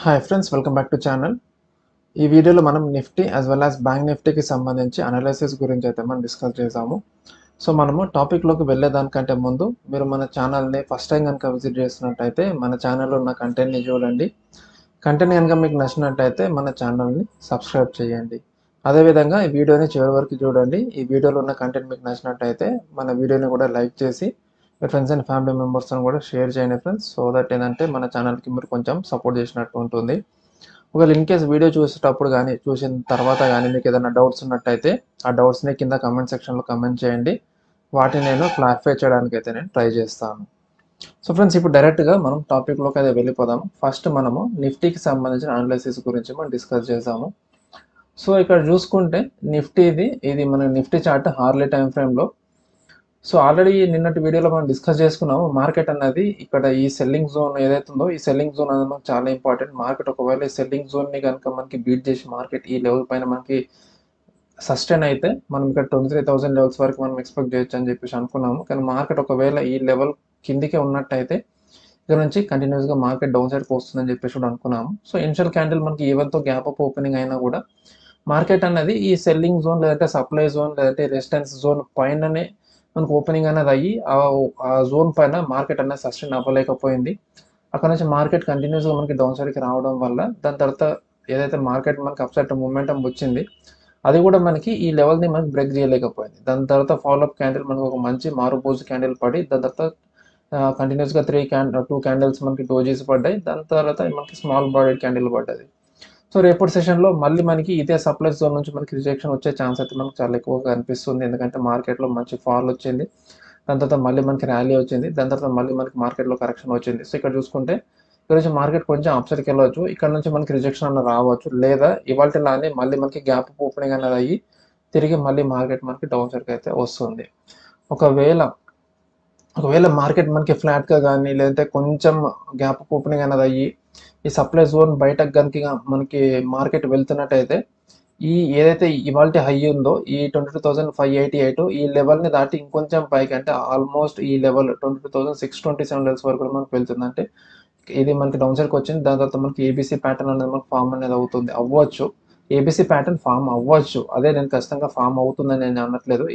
Hi friends, welcome back to channel. ఈ వీడియోలో మనం Nifty as well as bank నిఫ్టీకి సంబంధించి అనాలిసిస్ గురించి అయితే మనం డిస్కస్ చేసాము. సో మనము టాపిక్లోకి వెళ్ళేదానికంటే ముందు మీరు మన ఛానల్ని ఫస్ట్ టైం కనుక విజిట్ చేస్తున్నట్టయితే మన ఛానల్లో ఉన్న కంటెంట్ని చూడండి. కంటెంట్ కనుక మీకు నచ్చినట్టయితే మన ఛానల్ని సబ్స్క్రైబ్ చేయండి. అదేవిధంగా ఈ వీడియోని చివరి వరకు చూడండి. ఈ వీడియోలో ఉన్న కంటెంట్ మీకు నచ్చినట్టయితే మన వీడియోని కూడా లైక్ చేసి మీ ఫ్రెండ్స్ అండ్ ఫ్యామిలీ మెంబర్స్ని కూడా షేర్ చేయండి ఫ్రెండ్స్. సో దట్ ఏంటంటే మన ఛానల్కి మీరు కొంచెం సపోర్ట్ చేసినట్టు ఉంటుంది. ఒకవేళ ఇన్ కేస్ వీడియో చూసేటప్పుడు కానీ చూసిన తర్వాత కానీ మీకు ఏదైనా డౌట్స్ ఉన్నట్టయితే ఆ డౌట్స్ని కింద కమెంట్ సెక్షన్లో కమెంట్ చేయండి. వాటిని నేను క్లారిఫై చేయడానికి అయితే నేను ట్రై చేస్తాను. సో ఫ్రెండ్స్, ఇప్పుడు డైరెక్ట్గా మనం టాపిక్లోకి అయితే వెళ్ళిపోదాం. ఫస్ట్ మనము నిఫ్టీకి సంబంధించిన అనాలిసిస్ గురించి మనం డిస్కస్ చేసాము. సో ఇక్కడ చూసుకుంటే ఇది మన నిఫ్టీ చార్ట్ హార్లీ టైం ఫ్రేమ్లో. సో ఆల్రెడీ నిన్నటి వీడియోలో మనం డిస్కస్ చేసుకున్నాము. మార్కెట్ అన్నది ఇక్కడ ఈ సెల్లింగ్ జోన్ ఏదైతే ఉందో ఈ సెల్లింగ్ జోన్ అనేది మనకు చాలా ఇంపార్టెంట్. మార్కెట్ ఒకవేళ ఈ సెల్లింగ్ జోన్ని కనుక మనకి బీట్ చేసి మార్కెట్ ఈ లెవెల్ పైన మనకి సస్టైన్ అయితే మనం ఇక్కడ 23,000 లెవెల్స్ వరకు మనం ఎక్స్పెక్ట్ చేయొచ్చు అని చెప్పేసి అనుకున్నాము. కానీ మార్కెట్ ఒకవేళ ఈ లెవెల్ కిందికే ఉన్నట్టయితే ఇక్కడ నుంచి కంటిన్యూస్గా మార్కెట్ డౌన్ సైడ్కి వస్తుందని చెప్పేసి కూడా అనుకున్నాము. సో ఇనిషియల్ క్యాండిల్ మనకి ఈవెన్తో గ్యాప్ అప్ ఓపెనింగ్ అయినా కూడా మార్కెట్ అనేది ఈ సెల్లింగ్ జోన్ లేదంటే సప్లై జోన్ లేదంటే రెసిస్టెన్స్ జోన్ పైననే మనకు ఓపెనింగ్ అనేది అయ్యి ఆ జోన్ పైన మార్కెట్ అనేది సస్టైన్ అవ్వలేకపోయింది. అక్కడ నుంచి మార్కెట్ కంటిన్యూస్గా మనకి డౌన్ సైడ్కి రావడం వల్ల దాని తర్వాత ఏదైతే మార్కెట్ మనకి అప్ సైడ్ మూమెంటం వచ్చింది అది కూడా మనకి ఈ లెవెల్ని మనకి బ్రేక్ చేయలేకపోయింది. దాని తర్వాత ఫాలోఅప్ క్యాండిల్ మనకు ఒక మంచి మారుబోజు క్యాండిల్ పడి దాని తర్వాత కంటిన్యూస్గా 2 క్యాండిల్స్ మనకి డోజీస్ పడ్డాయి. దాని తర్వాత మనకి స్మాల్ బాడీ క్యాండిల్ పడ్డది. సో రేపటి సెషన్లో మళ్ళీ మనకి ఇదే సప్లై జోన్ నుంచి మనకి రిజెక్షన్ వచ్చే ఛాన్స్ అయితే మనకు చాలా ఎక్కువగా కనిపిస్తుంది. ఎందుకంటే మార్కెట్లో మంచి ఫాల్ వచ్చింది, దాని తర్వాత మళ్ళీ మనకి ర్యాలీ వచ్చింది, దాని తర్వాత మళ్ళీ మనకి మార్కెట్లో కరెక్షన్ వచ్చింది. సో ఇక్కడ చూసుకుంటే ఇక్కడ నుంచి మార్కెట్ కొంచెం అప్సైడ్కి వెళ్ళవచ్చు, ఇక్కడ నుంచి మనకి రిజెక్షన్ అన్న రావచ్చు, లేదా ఇవాళలానే మళ్ళీ మనకి గ్యాప్ ఓపెనింగ్ అనేది అయ్యి తిరిగి మళ్ళీ మార్కెట్ మనకి డౌన్ సైడ్కి అయితే వస్తుంది. ఒకవేళ మార్కెట్ మనకి ఫ్లాట్గా కానీ లేదంటే కొంచెం గ్యాప్ ఓపెనింగ్ అనేది అయ్యి ఈ సప్లై జోన్ బయటకు కనుక మనకి మార్కెట్ వెళ్తున్నట్టయితే ఈ ఏదైతే ఇవాళ హై ఉందో ఈ 22,588 ఈ లెవెల్ని దాటి ఇంకొంచెం పైకి అంటే ఆల్మోస్ట్ ఈ లెవెల్ 22,627 లెవెల్స్ వరకు కూడా మనకు వెళ్తుంది. అంటే ఇది మనకి డౌన్ సైడ్కి వచ్చింది. దాని తర్వాత మనకి ఏబీసీ ప్యాటర్న్ అనేది మనకి ఫామ్ అనేది అవ్వచ్చు. ఏబీసీ ప్యాటర్న్ ఫామ్ అవ్వచ్చు, అదే నేను ఖచ్చితంగా ఫామ్ అవుతుందని నేను అనట్లేదు.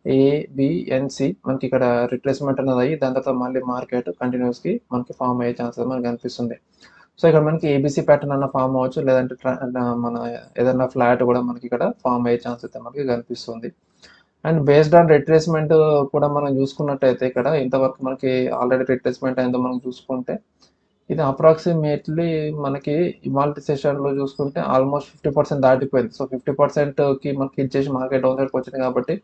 ఏబిఎన్సి మనకి ఇక్కడ రిట్రేస్మెంట్ అనేది అయ్యి దాని తర్వాత మళ్ళీ మార్కెట్ కంటిన్యూస్కి మనకి ఫామ్ అయ్యే ఛాన్సెస్ మనకి కనిపిస్తుంది. సో ఇక్కడ మనకి ఏబీసీ ప్యాటర్న్ అన్న ఫామ్ అవ్వచ్చు, లేదంటే మన ఏదైనా ఫ్లాట్ కూడా మనకి ఇక్కడ ఫామ్ అయ్యే ఛాన్స్ అయితే మనకి కనిపిస్తుంది. అండ్ బేస్డ్ ఆన్ రిట్రేస్మెంట్ కూడా మనం చూసుకున్నట్టయితే ఇక్కడ ఇంతవరకు మనకి ఆల్రెడీ రిట్రేస్మెంట్ అయిందో మనం చూసుకుంటే ఇది అప్రాక్సిమేట్లీ మనకి ఇవాళ సెషన్లో చూసుకుంటే ఆల్మోస్ట్ 50% దాటిపోయింది. సో 50%కి మనకి ఇచ్చేసి మార్కెట్ డౌన్ సైడ్కి వచ్చింది కాబట్టి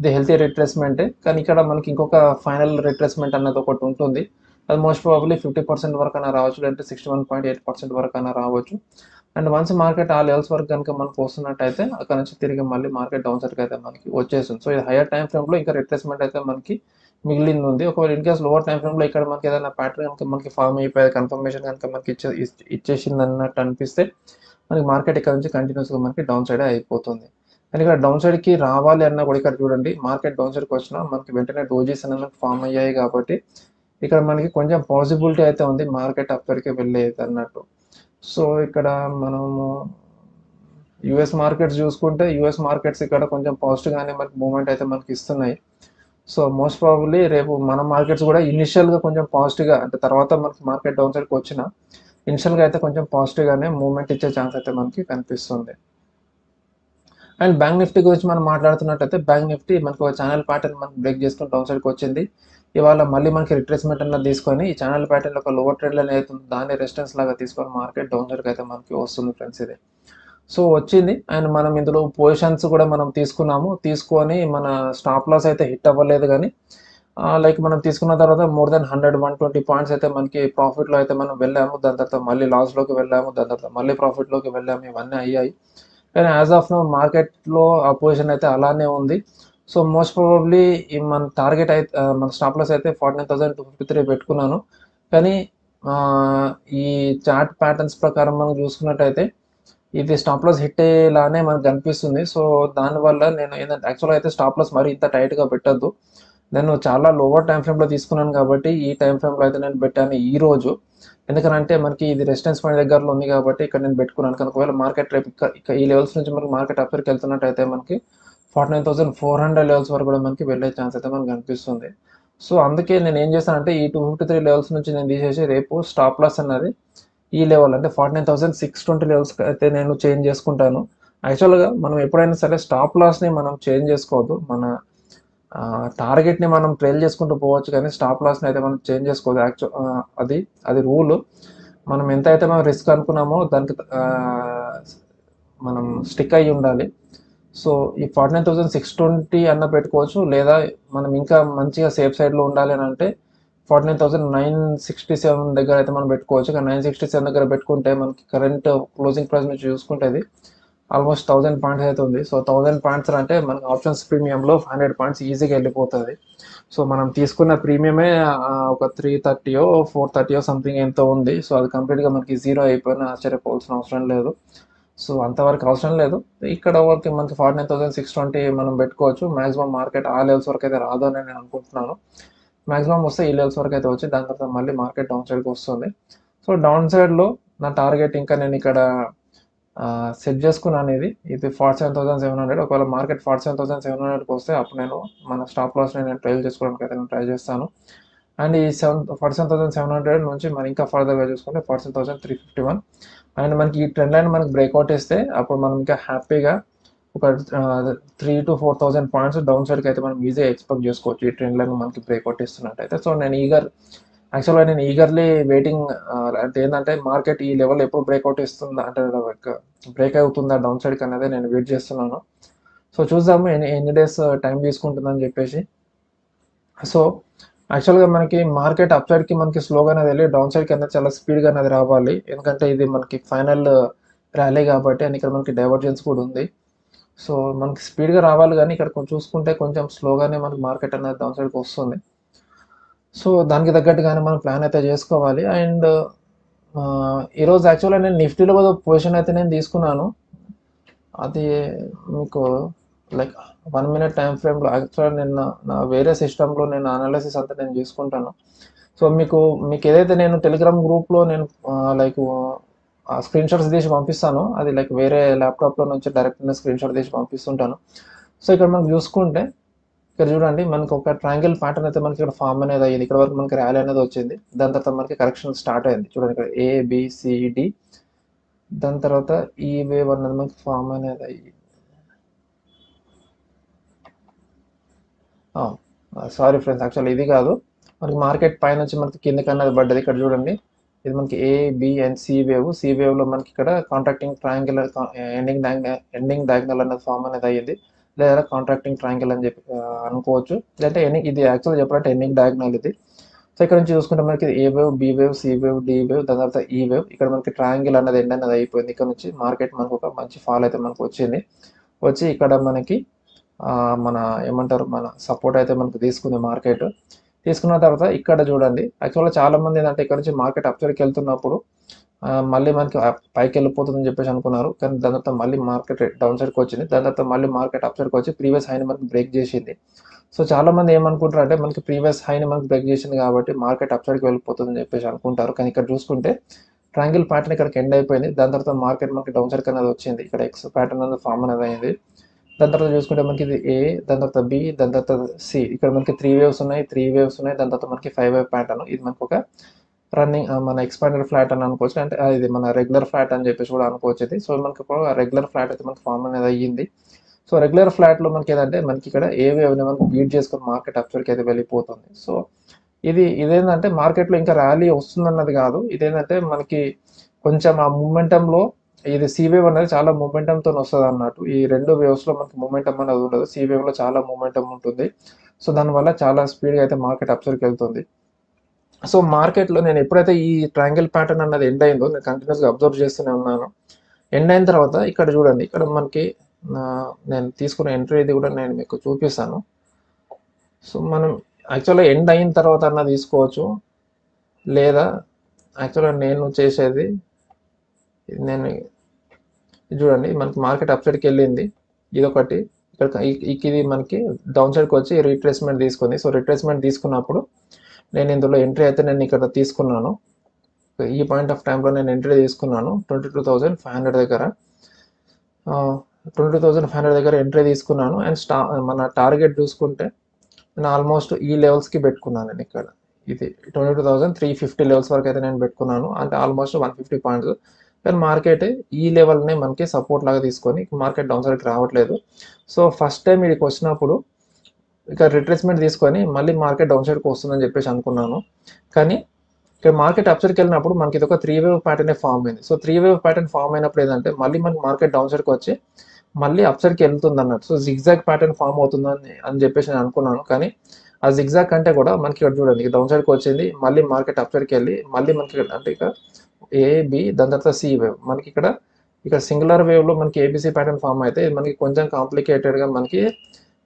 ఇది హెల్తీ రిట్రేస్మెంటే. కానీ ఇక్కడ మనకి ఇంకొక ఫైనల్ రిట్రేస్మెంట్ అన్నది ఒకటి ఉంటుంది. అది మోస్ట్ ప్రాబబ్లీ 50% వరకు అయినా రావచ్చు, లేదంటే 61.8% వరకు అయినా రావచ్చు. అండ్ వన్స్ మార్కెట్ ఆ లెవెల్స్ వరకు కనుక మనకు వస్తున్నట్టయితే అక్కడ నుంచి తిరిగి మళ్ళీ మార్కెట్ డౌన్ సైడ్కి అయితే మనకి వచ్చేస్తుంది. సో ఇది హైయర్ టైం ఫ్రేమ్లో ఇంకా రిట్రేస్మెంట్ అయితే మనకి మిగిలింది ఉంది. ఒకవేళ ఇన్ కేస్ లోవర్ టైం ఫ్రేమ్లో ఇక్కడ మనకి ఏదైనా ప్యాటర్న్ కనుక మనకి ఫామ్ అయిపోయి కన్ఫర్మేషన్ కనుక మనకి ఇచ్చేసింది అన్నట్టు అనిపిస్తే మనకి మార్కెట్ ఇక్కడ నుంచి కంటిన్యూస్గా మనకి డౌన్ సైడ్ అయిపోతుంది. కానీ ఇక్కడ డౌన్ సైడ్కి రావాలి అన్నా కూడా ఇక్కడ చూడండి, మార్కెట్ డౌన్ సైడ్కి వచ్చినా మనకి వెంటనే డోజీస్ అనేది ఫామ్ అయ్యాయి కాబట్టి ఇక్కడ మనకి కొంచెం పాసిబిలిటీ అయితే ఉంది మార్కెట్ అప్ సైడ్కి వెళ్ళేది అన్నట్టు. సో ఇక్కడ మనము యుఎస్ మార్కెట్స్ చూసుకుంటే యుఎస్ మార్కెట్స్ ఇక్కడ కొంచెం పాజిటివ్గానే మనకి మూవ్మెంట్ అయితే మనకి ఇస్తున్నాయి. సో మోస్ట్ ప్రాబబ్లీ రేపు మన మార్కెట్స్ కూడా ఇనిషియల్గా కొంచెం పాజిటివ్గా అంటే తర్వాత మనకి మార్కెట్ డౌన్ సైడ్కి వచ్చిన ఇనిషియల్గా అయితే కొంచెం పాజిటివ్గానే మూవ్మెంట్ ఇచ్చే ఛాన్స్ అయితే మనకి కనిపిస్తుంది. అండ్ బ్యాంక్ నిఫ్టీ గురించి మనం మాట్లాడుతున్నట్టయితే బ్యాంక్ నిఫ్టీ మనకి ఒక ఛానల్ ప్యాటర్న్ మనకి బ్రేక్ చేసుకుని డౌన్ సైడ్కి వచ్చింది. ఇవాళ మళ్ళీ మనకి రిట్రేస్మెంట్ అన్నది తీసుకొని ఈ ఛానల్ ప్యాటర్న్ ఒక లోవర్ ట్రెండ్ అనేది అవుతుంది, దాన్ని రెసిస్టెన్స్ లాగా తీసుకొని మార్కెట్ డౌన్ సైడ్కి అయితే మనకి వస్తుంది ఫ్రెండ్స్. ఇది సో వచ్చింది. అండ్ మనం ఇందులో పొజిషన్స్ కూడా మనం తీసుకొని మన స్టాప్ లాస్ అయితే హిట్ అవ్వలేదు. కానీ లైక్ మనం తీసుకున్న తర్వాత మోర్ దెన్ 120 పాయింట్స్ అయితే మనకి ప్రాఫిట్లో అయితే మనం వెళ్ళాము, దాని తర్వాత మళ్ళీ లాస్లోకి వెళ్ళాము, దాని తర్వాత మళ్ళీ ప్రాఫిట్లోకి వెళ్ళాము, ఇవన్నీ అయ్యాయి. కానీ యాజ్ ఆఫ్ నో మార్కెట్లో ఆ పొజిషన్ అయితే అలానే ఉంది. సో మోస్ట్ ప్రాబబ్లీ మన టార్గెట్ అయితే మన స్టాప్ లాస్ అయితే 49,253 పెట్టుకున్నాను. కానీ ఈ చార్ట్ ప్యాటర్న్స్ ప్రకారం మనం చూసుకున్నట్టయితే ఇది స్టాప్ లాస్ హిట్ అయ్యేలానే మనకు కనిపిస్తుంది. సో దానివల్ల నేను ఏంటంటే యాక్చువల్గా అయితే స్టాప్ లాస్ మరి ఇంత టైట్గా పెట్టద్దు, నేను చాలా లోవర్ టైం ఫ్రేమ్లో తీసుకున్నాను కాబట్టి ఈ టైం ఫ్రేమ్లో అయితే నేను పెట్టాను ఈరోజు. ఎందుకంటే మనకి ఇది రెసిస్టెన్స్ పాయింట్ దగ్గరలో ఉంది కాబట్టి ఇక్కడ నేను పెట్టుకున్నాను. కానీ ఒకవేళ మార్కెట్ రేపు ఈ లెవెల్స్ నుంచి మనకి మార్కెట్ అప్పర్కి వెళ్తున్నట్టయితే మనకి 49,400 లెవెల్స్ వరకు కూడా మనకి వెళ్ళే ఛాన్స్ అయితే మనకు కనిపిస్తుంది. సో అందుకే నేను ఏం చేశానంటే ఈ 253 లెవెల్స్ నుంచి నేను తీసేసి రేపు స్టాప్ లాస్ అన్నది ఈ లెవెల్ అంటే 49,620 లెవెల్స్ అయితే నేను చేంజ్ చేసుకుంటాను. యాక్చువల్గా మనం ఎప్పుడైనా సరే స్టాప్ లాస్ని మనం చేంజ్ చేసుకోవద్దు. మన టార్గెట్ని మనం ట్రైల్ చేసుకుంటూ పోవచ్చు, కానీ స్టాప్ లాస్ని అయితే మనం చేంజ్ చేసుకోవద్దు. అది రూల్. మనం ఎంత అయితే మనం రిస్క్ అనుకున్నామో దానికి మనం స్టిక్ అయ్యి ఉండాలి. సో ఈ 49,620 అన్న పెట్టుకోవచ్చు, లేదా మనం ఇంకా మంచిగా సేఫ్ సైడ్లో ఉండాలి అని అంటే 49,967 దగ్గర అయితే మనం పెట్టుకోవచ్చు. కానీ 967 దగ్గర పెట్టుకుంటే మనకి కరెంట్ క్లోజింగ్ ప్రైస్ నుంచి చూసుకుంటే అది ఆల్మోస్ట్ 1000 పాయింట్స్ అయితే ఉంది. సో 1000 పాయింట్స్ అంటే మనకి ఆప్షన్స్ ప్రీమియంలో 500 పాయింట్స్ ఈజీగా వెళ్ళిపోతుంది. సో మనం తీసుకున్న ప్రీమియమే ఒక 330 430 సంథింగ్ ఎంతో ఉంది. సో అది కంప్లీట్గా మనకి జీరో అయిపోయినా ఆశ్చర్యపోవాల్సిన అవసరం లేదు. సో అంతవరకు అవసరం లేదు. ఇక్కడ వరకు మనకి 49,620 మనం పెట్టుకోవచ్చు. మ్యాక్సిమం మార్కెట్ ఆ లెవెల్స్ వరకు అయితే రాదు అని నేను అనుకుంటున్నాను. మ్యాక్సిమం వస్తే ఈ లెవెల్స్ వరకు అయితే వచ్చి దాని తర్వాత మళ్ళీ మార్కెట్ డౌన్ సైడ్కి వస్తుంది. సో డౌన్ సైడ్లో నా టార్గెట్ ఇంకా నేను ఇక్కడ సెట్ చేసుకున్నాను. ఇది 47,700. ఒకవేళ మార్కెట్ 47,700కి వస్తే అప్పుడు నేను మన స్టాప్ లాస్ని నేను ట్రైల్ చేసుకోవడానికి అయితే నేను ట్రై చేస్తాను. అండ్ ఈ 47,700 నుంచి మనం ఇంకా ఫర్దర్గా చూసుకుంటే 47,351. అండ్ మనకి ఈ ట్రెండ్ లైన్ మనకి బ్రేక్అవుట్ ఇస్తే అప్పుడు మనం ఇంకా హ్యాపీగా ఒక 3,000 to 4,000 పాయింట్స్ డౌన్ సైడ్కి అయితే మనం ఈజీగా ఎక్స్పెక్ట్ చేసుకోవచ్చు ఈ ట్రెండ్ లైన్ మనకి బ్రేక్అవుట్ ఇస్తున్నట్టయితే. సో నేను యాక్చువల్గా నేను ఈగర్లీ వెయిటింగ్. అంటే ఏంటంటే మార్కెట్ ఈ లెవెల్ ఎప్పుడు బ్రేక్అవుట్ ఇస్తుందా అంటే బ్రేక్ అవుతుందా డౌన్ సైడ్కి అనేది నేను వెయిట్ చేస్తున్నాను. సో చూద్దాము ఎన్ని డేస్ టైం తీసుకుంటుందని చెప్పేసి. సో యాక్చువల్గా మనకి మార్కెట్ అప్ సైడ్కి మనకి స్లోగా అనేది వెళ్ళి డౌన్ సైడ్కి అనేది చాలా స్పీడ్గా అనేది రావాలి. ఎందుకంటే ఇది మనకి ఫైనల్ ర్యాలీ కాబట్టి అండ్ ఇక్కడ మనకి డైవర్జెన్స్ కూడా ఉంది. సో మనకి స్పీడ్గా రావాలి, కానీ ఇక్కడ కొంచెం చూసుకుంటే కొంచెం స్లోగానే మనకి మార్కెట్ అనేది డౌన్ సైడ్కి వస్తుంది. సో దానికి తగ్గట్టుగానే మనం ప్లాన్ అయితే చేసుకోవాలి. అండ్ ఈరోజు యాక్చువల్గా నేను నిఫ్టీలో పొజిషన్ అయితే నేను తీసుకున్నాను. అది మీకు లైక్ 1 minute టైం ఫ్రేమ్లో యాక్చువల్గా నేను నా వేరే సిస్టంలో నేను అనాలిసిస్ అంతా నేను చేసుకుంటాను. సో మీకు ఏదైతే నేను టెలిగ్రామ్ గ్రూప్లో నేను లైక్ స్క్రీన్ షాట్స్ తీసి పంపిస్తాను, అది లైక్ వేరే ల్యాప్టాప్లో నుంచి డైరెక్ట్ నేను స్క్రీన్ షాట్ తీసి పంపిస్తుంటాను. సో ఇక్కడ మనం చూసుకుంటే ఇక్కడ చూడండి మనకి ఒక ట్రయాంగిల్ ప్యాటర్న్ అయితే మనకి ఇక్కడ ఫామ్ అనేది అయ్యింది. ఇక్కడ వరకు మనకి ర్యాలీ అనేది వచ్చింది. దాని తర్వాత మనకి కరెక్షన్ స్టార్ట్ అయింది. చూడండి ఇక్కడ ABCD, దాని తర్వాత ఈ వేవ్ అనేది మనకి ఫామ్ అనేది అయ్యింది. సారీ ఫ్రెండ్స్, యాక్చువల్లీ ఇది కాదు. మనకి మార్కెట్ పైన నుంచి మనకి కిందకి అన్నది పడ్డది. ఇక్కడ చూడండి ఇది మనకి A, B and C వేవ్లో మనకి ఇక్కడ కాంట్రాక్టింగ్ ట్రయాంగిల్ ఎండింగ్ డయాగ్నల్ అనేది ఫామ్ అనేది అయ్యింది, లేదా కాంట్రాక్టింగ్ ట్రయాంగిల్ అని చెప్పి అనుకోవచ్చు. లేదంటే ఇది యాక్చువల్గా చెప్పాలంటే ఎండింగ్ డయాగ్నల్ ఇది. సో ఇక్కడ నుంచి చూసుకుంటే మనకి A wave, B wave, C wave, D wave, దాని తర్వాత E వేవ్. ఇక్కడ మనకి ట్రయాంగిల్ అనేది ఎండ్ అనేది అయిపోయింది. ఇక్కడ నుంచి మార్కెట్ మనకు ఒక మంచి ఫాల్ అయితే మనకు వచ్చి ఇక్కడ మనకి మన ఏమంటారు మన సపోర్ట్ అయితే మనకు తీసుకుంది మార్కెట్. తీసుకున్న తర్వాత ఇక్కడ చూడండి యాక్చువల్గా చాలా మంది ఏంటంటే ఇక్కడ నుంచి మార్కెట్ అప్ సైడ్కి వెళ్తున్నప్పుడు మళ్ళీ మనకి పైకి వెళ్ళిపోతుందని చెప్పేసి అనుకున్నారు, కానీ దాని తర్వాత మళ్ళీ మార్కెట్ డౌన్ సైడ్కి వచ్చింది. దాని తర్వాత మళ్ళీ మార్కెట్ అప్ సైడ్కి వచ్చి ప్రీవియస్ హైని మనకి బ్రేక్ చేసింది. సో చాలా మంది ఏమనుకుంటారు అంటే మనకి ప్రీవియస్ హైని మనకి బ్రేక్ చేసింది కాబట్టి మార్కెట్ అప్ సైడ్కి వెళ్ళిపోతుందని చెప్పేసి అనుకుంటారు, కానీ ఇక్కడ చూసుకుంటే ట్రయాంగిల్ ప్యాటర్న్ ఇక్కడికి ఎండ్ అయిపోయింది. దాని తర్వాత మార్కెట్ మనకి డౌన్ సైడ్కి అనేది వచ్చింది. ఇక్కడ X ప్యాటర్న్ అనేది ఫామ్ అనేది అయింది. దాని తర్వాత చూసుకుంటే మనకి ఇది A, దాని తర్వాత B, దాని తర్వాత C. ఇక్కడ మనకి 3 వేవ్స్ ఉన్నాయి. దాని తర్వాత మనకి 5 వేవ్ ప్యాటర్న్. ఇది మనకు ఒక రన్నింగ్ మన ఎక్స్పాండెడ్ ఫ్లాట్ అని అనుకోవచ్చు, అంటే ఇది మన రెగ్యులర్ ఫ్లాట్ అని చెప్పేసి కూడా అనుకోవచ్చు ఇది. సో మనకి రెగ్యులర్ ఫ్లాట్ అయితే మనకి ఫామ్ అనేది అయ్యింది. సో రెగ్యులర్ ఫ్లాట్లో మనకి ఏదంటే మనకి ఇక్కడ ఏ వేవ్ని మనకి బీట్ చేసుకొని మార్కెట్ అప్ సైడ్కి అయితే వెళ్ళిపోతుంది. సో ఇదేంటంటే మార్కెట్లో ఇంకా ర్యాలీ వస్తుందన్నది కాదు, ఇదేంటంటే మనకి కొంచెం ఆ మూమెంటంలో ఇది C వేవ్ అనేది చాలా మూమెంటంతో వస్తుంది అన్నట్టు. ఈ రెండు వేవ్స్లో మనకి మూమెంటం అనేది ఉండదు, C వేవ్లో చాలా మూమెంటం ఉంటుంది. సో దానివల్ల చాలా స్పీడ్గా అయితే మార్కెట్ అప్ సైడ్కి వెళ్తుంది. సో మార్కెట్లో నేను ఎప్పుడైతే ఈ ట్రయాంగిల్ ప్యాటర్న్ అన్నది ఎండ్ అయిందో నేను కంటిన్యూస్గా అబ్జర్వ్ చేస్తూనే ఉన్నాను. ఎండ్ అయిన తర్వాత ఇక్కడ చూడండి, ఇక్కడ మనకి నేను తీసుకున్న ఎంట్రీ ఇది కూడా నేను మీకు చూపిస్తాను. సో మనం యాక్చువల్గా ఎండ్ అయిన తర్వాత అన్న తీసుకోవచ్చు, లేదా యాక్చువల్గా నేను చేసేది నేను చూడండి మనకి మార్కెట్ అప్ సైడ్కి వెళ్ళింది ఇదొకటి, ఇక్కడ ఇది మనకి డౌన్ సైడ్కి వచ్చి రీట్రేస్మెంట్ తీసుకుంది. సో రీట్రేస్మెంట్ తీసుకున్నప్పుడు నేను ఇందులో ఎంట్రీ అయితే నేను ఇక్కడ తీసుకున్నాను. ఈ పాయింట్ ఆఫ్ టైంలో నేను ఎంట్రీ తీసుకున్నాను 22,500 దగ్గర. 22,500 దగ్గర ఎంట్రీ తీసుకున్నాను. అండ్ మన టార్గెట్ చూసుకుంటే నేను ఆల్మోస్ట్ ఈ లెవెల్స్కి పెట్టుకున్నాను. నేను ఇక్కడ ఇది 22,350 లెవెల్స్ వరకు అయితే నేను పెట్టుకున్నాను, అంటే ఆల్మోస్ట్ 150 పాయింట్స్. కానీ మార్కెట్ ఈ లెవెల్ని మనకి సపోర్ట్ లాగా తీసుకొని మార్కెట్ డౌన్ సైడ్కి రావట్లేదు. సో ఫస్ట్ టైం ఇక్కడికి వచ్చినప్పుడు ఇక రిట్రేస్మెంట్ తీసుకొని మళ్ళీ మార్కెట్ డౌన్ సైడ్కి వస్తుందని చెప్పేసి అనుకున్నాను. కానీ ఇక్కడ మార్కెట్ అప్సైడ్కి వెళ్ళినప్పుడు మనకి ఇది ఒక 3 వేవ్ ప్యాటర్న్ ఫామ్ అయింది. సో 3 వేవ్ ప్యాటర్న్ ఫామ్ అయినప్పుడు ఏంటంటే మళ్ళీ మనకి మార్కెట్ డౌన్ సైడ్కి వచ్చి మళ్ళీ అప్సైడ్కి వెళ్తుంది అన్నట్టు. సో జిగ్జాగ్ ప్యాటర్న్ ఫామ్ అవుతుందని చెప్పేసి నేను అనుకున్నాను. కానీ ఆ జిగ్జాగ్ కంటే కూడా మనకి ఇక్కడ చూడండి డౌన్ సైడ్కి వచ్చింది, మళ్ళీ మార్కెట్ అప్సైడ్కి వెళ్ళి మళ్ళీ మనకి అంటే ఇక ఏబి దాని తర్వాత సి వేవ్ మనకి ఇక్కడ సింగులర్ వేవ్లో మనకి ఏబిసి ప్యాటర్న్ ఫామ్ అయితే మనకి కొంచెం కాంప్లికేటెడ్గా మనకి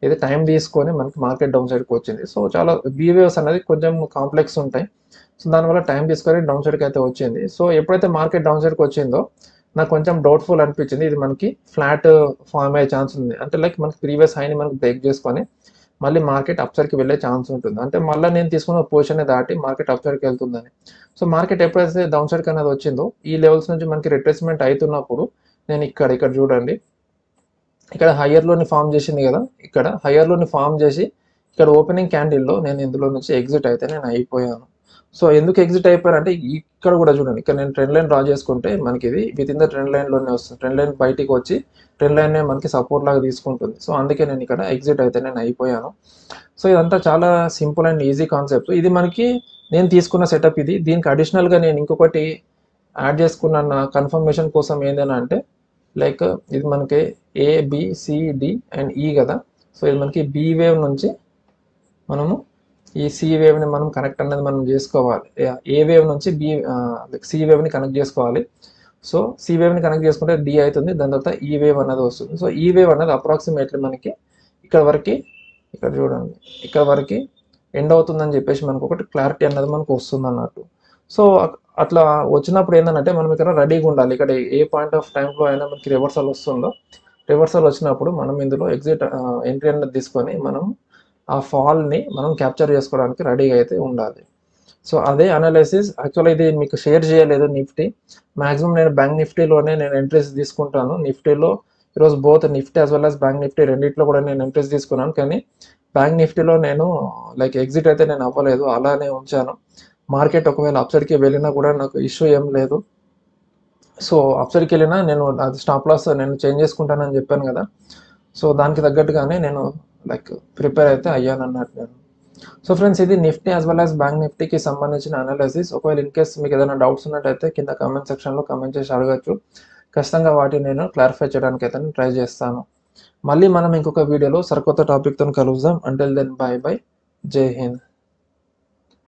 ఇది టైం తీసుకొని మనకి మార్కెట్ డౌన్ సైడ్కి వచ్చింది. సో చాలా బీ వేవ్స్ అనేది కొంచెం కాంప్లెక్స్ ఉంటాయి. సో దానివల్ల టైం తీసుకొని డౌన్ సైడ్కి అయితే వచ్చింది. సో ఎప్పుడైతే మార్కెట్ డౌన్ సైడ్కి వచ్చిందో నాకు కొంచెం డౌట్ఫుల్ అనిపించింది. ఇది మనకి ఫ్లాట్ ఫామ్ అయ్యే ఛాన్స్ ఉంది, అంటే లైక్ మనకి ప్రీవియస్ హైని మనకి బ్రేక్ చేసుకొని మళ్ళీ మార్కెట్ అప్సైడ్కి వెళ్ళే ఛాన్స్ ఉంటుంది, అంటే మళ్ళీ నేను తీసుకున్న పొజిషన్ దాటి మార్కెట్ అప్సైడ్కి వెళ్తుందని. సో మార్కెట్ ఎప్పుడైతే డౌన్ సైడ్కి అనేది వచ్చిందో ఈ లెవెల్స్ నుంచి మనకి రిట్రేస్మెంట్ అవుతున్నప్పుడు నేను ఇక్కడ చూడండి ఇక్కడ హయ్యర్లోని ఫామ్ చేసింది కదా, ఇక్కడ హయ్యర్లోని ఫామ్ చేసి ఇక్కడ ఓపెనింగ్ క్యాండిల్లో నేను ఇందులో నుంచి ఎగ్జిట్ అయితే నేను అయిపోయాను. సో ఎందుకు ఎగ్జిట్ అయిపోయారంటే ఇక్కడ కూడా చూడండి, ఇక్కడ నేను ట్రెండ్ లైన్ డ్రా చేసుకుంటే మనకి ఇది విత్ ఇన్ ద ట్రెండ్ లైన్లోనే వస్తుంది. ట్రెండ్ లైన్ బయటికి వచ్చి ట్రెండ్ లైన్ మనకి సపోర్ట్ లాగా తీసుకుంటుంది. సో అందుకే నేను ఇక్కడ ఎగ్జిట్ అయితే నేను అయిపోయాను. సో ఇదంతా చాలా సింపుల్ అండ్ ఈజీ కాన్సెప్ట్. ఇది మనకి నేను తీసుకున్న సెటప్ ఇది. దీనికి అడిషనల్గా నేను ఇంకొకటి యాడ్ చేసుకున్న కన్ఫర్మేషన్ కోసం ఏంటంటే అంటే లైక్ ఇది మనకి ఏబిసిడి అండ్ ఈ కదా. సో ఇది మనకి బి వేవ్ నుంచి మనము ఈ సి వేవ్ని మనం కనెక్ట్ అనేది మనం చేసుకోవాలి. ఏ వేవ్ నుంచి సి వేవ్ని కనెక్ట్ చేసుకోవాలి. సో సి వేవ్ని కనెక్ట్ చేసుకుంటే డి అవుతుంది, దాని తర్వాత ఈ వేవ్ అనేది వస్తుంది. సో ఈ వేవ్ అనేది అప్రాక్సిమేట్లీ మనకి ఇక్కడ వరకు ఇక్కడ చూడండి ఇక్కడ వరకు ఎండ్ అవుతుందని చెప్పేసి మనకు ఒకటి క్లారిటీ అనేది మనకు వస్తుంది అన్నట్టు. సో అట్లా వచ్చినప్పుడు ఏంటంటే మనం ఇక్కడ రెడీగా ఉండాలి. ఇక్కడ ఏ పాయింట్ ఆఫ్ టైంలో అయినా మనకి రివర్సల్ వస్తుందో, రివర్సల్ వచ్చినప్పుడు మనం ఇందులో ఎగ్జిట్ ఎంట్రీ అనేది తీసుకొని మనం ఆ ఫాల్ని మనం క్యాప్చర్ చేసుకోవడానికి రెడీగా అయితే ఉండాలి. సో అదే అనాలిసిస్. యాక్చువల్గా ఇది మీకు షేర్ చేయలేదు నిఫ్టీ. మ్యాక్సిమం నేను బ్యాంక్ నిఫ్టీలోనే నేను ఎంట్రీస్ తీసుకుంటాను. నిఫ్టీలో ఈరోజు both Nifty as well as bank Nifty రెండింటిలో కూడా నేను ఎంట్రీస్ తీసుకున్నాను. కానీ బ్యాంక్ నిఫ్టీలో నేను లైక్ ఎగ్జిట్ అయితే నేను అవ్వలేదు, అలానే ఉంచాను. మార్కెట్ ఒకవేళ అప్సైడ్కి వెళ్ళినా కూడా నాకు ఇష్యూ ఏం లేదు. సో అప్సైడ్కి వెళ్ళినా నేను అది స్టాప్ లాస్ నేను చేంజ్ చేసుకుంటానని చెప్పాను కదా. సో దానికి తగ్గట్టుగానే నేను లైక్ ప్రిపేర్ అయితే అయ్యాను అన్నట్టు నేను. సో ఫ్రెండ్స్ ఇది Nifty as well as bank నిఫ్టీకి సంబంధించిన అనాలిసిస్. ఒకవేళ ఇన్ కేస్ మీకు ఏదైనా డౌట్స్ ఉన్నట్టయితే కింద కామెంట్ సెక్షన్లో కామెంట్ చేసి అడగచ్చు. ఖచ్చితంగా వాటిని నేను క్లారిఫై చేయడానికి అయితే ట్రై చేస్తాను. మళ్ళీ మనం ఇంకొక వీడియోలో సరికొత్త టాపిక్తో కలుద్దాం. అంటిల్ దెన్ బై బై, జై హింద్.